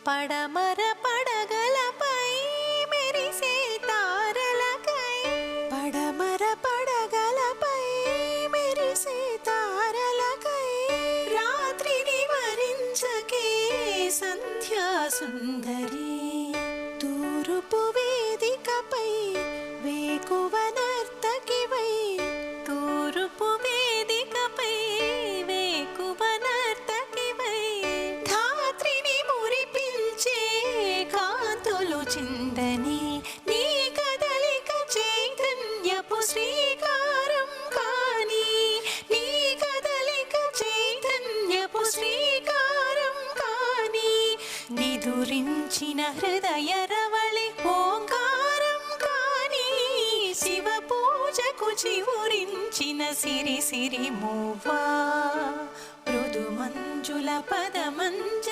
పడమర పడగలపై మెరిసే తారలకై పడమర పడగలపై మెరిసే తారలకై రాత్రిని వరించకే సంధ్యా సుందరి తూర్పు వేదికపై వేకువ నర్తకివై తూర్పు వేదికపై వేకువ నర్తకివై ధాత్రిని మురిపించే కాంతులు చిందని నీ కదలిక చైతన్యపు శ్రీకారం కాని నీ కదలిక చైతన్యపు శ్రీకారం కాని నిదురించిన హృదయ రవళి ఓంకారం కాని శివ పూజకు చివురించిన సిరి సిరి మూవా మృదు మంజుల పద మంజ